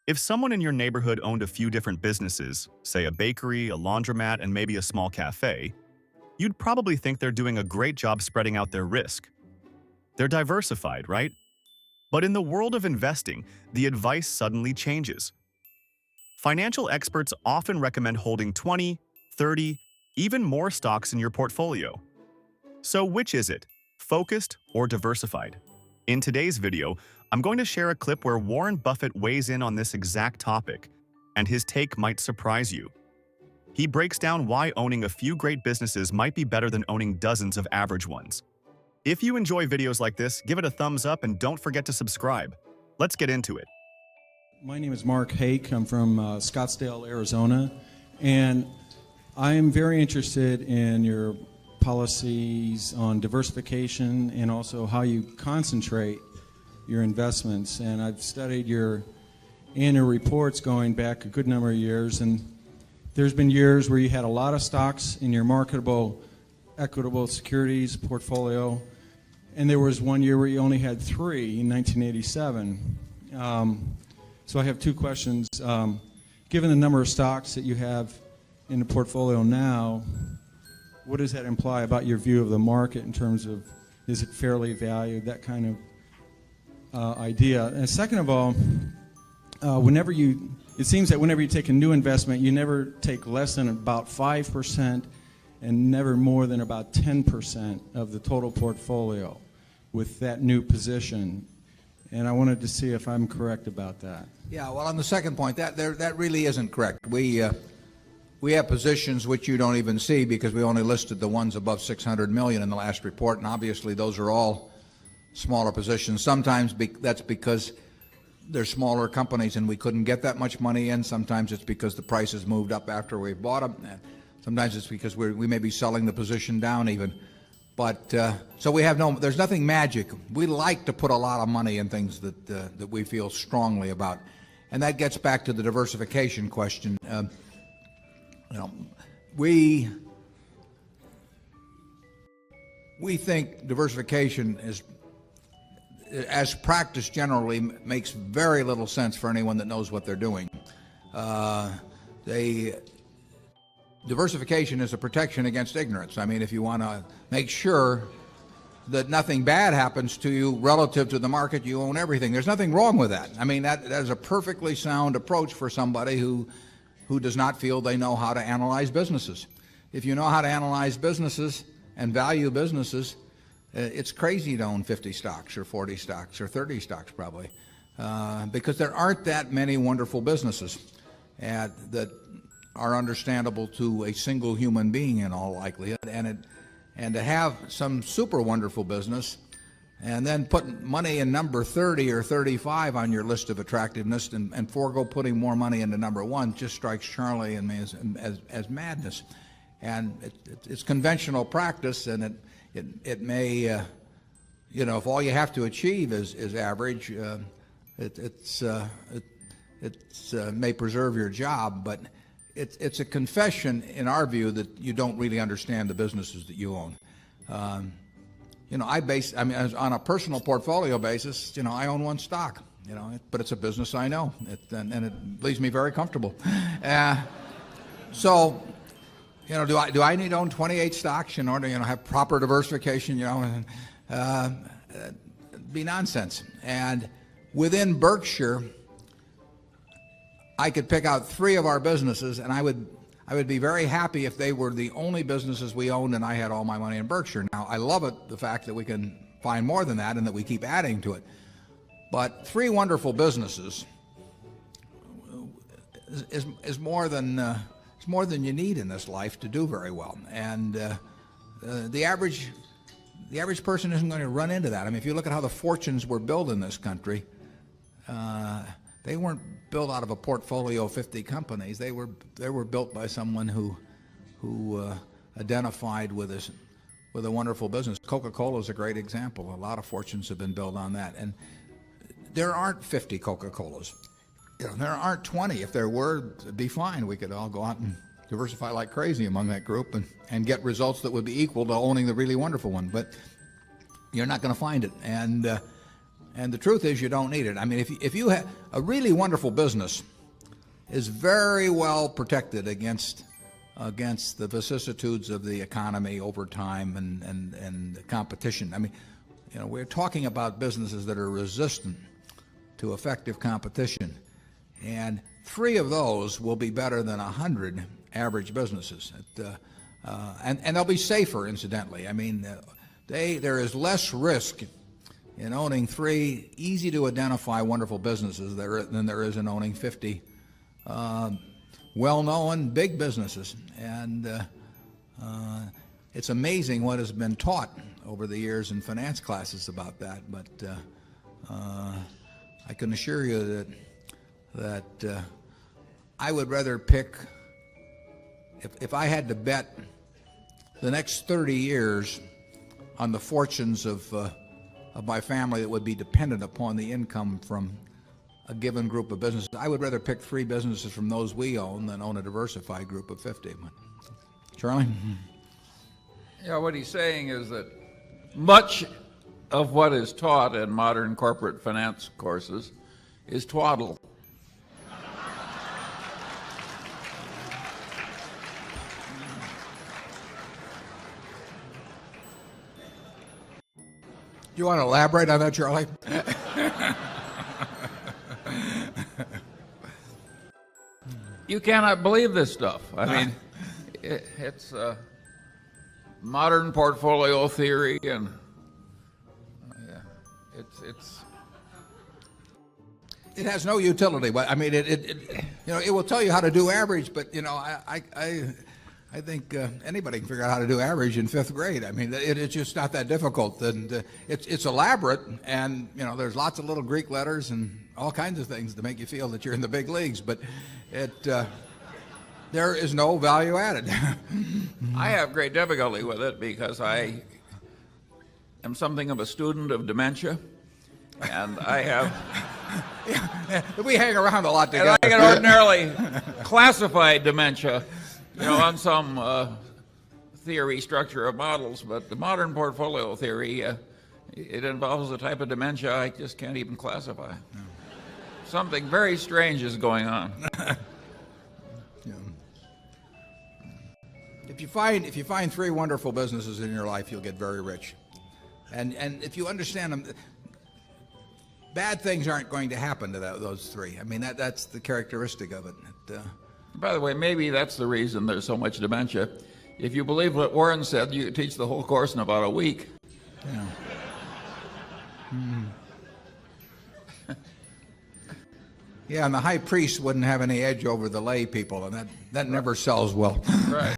If someone in your neighborhood owned a few different businesses, say a bakery, a laundromat, and maybe a small cafe, you'd probably think they're doing a great job spreading out their risk. They're diversified, right? But in the world of investing, the advice suddenly changes. Financial experts often recommend holding 20, 30, even more stocks in your portfolio. So which is it? Focused or diversified? In today's video, I'm going to share a clip where Warren Buffett weighs in on this exact topic, and his take might surprise you. He breaks down why owning a few great businesses might be better than owning dozens of average ones. If you enjoy videos like this, give it a thumbs up and don't forget to subscribe. Let's get into it. My name is Mark Hake. I'm from Scottsdale, Arizona, and I am very interested in your policies on diversification and also how you concentrate your investments. And I've studied your annual reports going back a good number of years, and there's been years where you had a lot of stocks in your marketable equitable securities portfolio, and there was one year where you only had 3 in 1987. So I have 2 questions. Given the number of stocks that you have in the portfolio now, what does that imply about your view of the market in terms of, is it fairly valued, that kind of idea? And second of all, it seems that whenever you take a new investment, you never take less than about 5% and never more than about 10% of the total portfolio with that new position. And I wanted to see if I'm correct about that. Yeah, well, on the second point, that really isn't correct. We have positions which you don't even see because we only listed the ones above 600 million in the last report, and obviously those are all smaller positions. Sometimes that's because they're smaller companies and we couldn't get that much money in. Sometimes it's because the prices moved up after we bought them. Sometimes it's because we may be selling the position down even. But so there's nothing magic. We like to put a lot of money in things that we feel strongly about, and that gets back to the diversification question. We think diversification is, as practiced generally, makes very little sense for anyone that knows what they're doing. Diversification is a protection against ignorance. I mean, if you want to make sure that nothing bad happens to you relative to the market, you own everything. There's nothing wrong with that. I mean, that is a perfectly sound approach for somebody who does not feel they know how to analyze businesses. If you know how to analyze businesses and value businesses, it's crazy to own 50 stocks or 40 stocks or 30 stocks probably, because there aren't that many wonderful businesses that are understandable to a single human being in all likelihood. And to have some super wonderful business and then put money in number 30 or 35 on your list of attractiveness and forego putting more money into number 1 just strikes Charlie and me as madness. And it's conventional practice, and it may, if all you have to achieve is average, it may preserve your job, but it's a confession in our view that you don't really understand the businesses that you own. On a personal portfolio basis, I own 1 stock, but it's a business I know, and it leaves me very comfortable. So, do I need to own 28 stocks in order to have proper diversification? It'd be nonsense. And within Berkshire, I could pick out 3 of our businesses, and I would be very happy if they were the only businesses we owned and I had all my money in Berkshire. Now, I love the fact that we can find more than that and that we keep adding to it. But 3 wonderful businesses is more than you need in this life to do very well. And the average person isn't going to run into that. I mean, if you look at how the fortunes were built in this country, they weren't built out of a portfolio of 50 companies. They were built by someone who identified with a wonderful business. Coca-Cola is a great example. A lot of fortunes have been built on that. And there aren't 50 Coca-Colas. There aren't 20. If there were, it'd be fine. We could all go out and diversify like crazy among that group and get results that would be equal to owning the really wonderful one. But you're not going to find it. And the truth is you don't need it. I mean, if you have a really wonderful business is very well protected against the vicissitudes of the economy over time and competition. I mean, you know, we're talking about businesses that are resistant to effective competition. And 3 of those will be better than 100 average businesses. And they'll be safer, incidentally. I mean, there is less risk in owning 3 easy-to-identify wonderful businesses than there is in owning 50 well-known big businesses. And it's amazing what has been taught over the years in finance classes about that. But I can assure you that I would rather pick, if I had to bet the next 30 years on the fortunes of my family that would be dependent upon the income from a given group of businesses, I would rather pick 3 businesses from those we own than own a diversified group of 50. Charlie? Yeah, what he's saying is that much of what is taught in modern corporate finance courses is twaddle. You want to elaborate on that, Charlie? You cannot believe this stuff. I mean, it's modern portfolio theory, and it has no utility. But I mean, it will tell you how to do average. But you know, I think anybody can figure out how to do average in 5th grade. I mean, it's just not that difficult, and it's elaborate, and you know, there's lots of little Greek letters and all kinds of things to make you feel that you're in the big leagues. But there is no value added. I have great difficulty with it because I am something of a student of dementia, and I have. We hang around a lot together. And I can ordinarily classify dementia, you know, on some theory structure of models, but the modern portfolio theory, it involves a type of dementia I just can't even classify. No. Something very strange is going on. Yeah. If you find 3 wonderful businesses in your life, you'll get very rich. And if you understand them, bad things aren't going to happen to those 3. I mean, that's the characteristic of it. By the way, maybe that's the reason there's so much dementia. If you believe what Warren said, you could teach the whole course in about a week. Yeah. Yeah, and the high priest wouldn't have any edge over the lay people, and that never sells well. Right.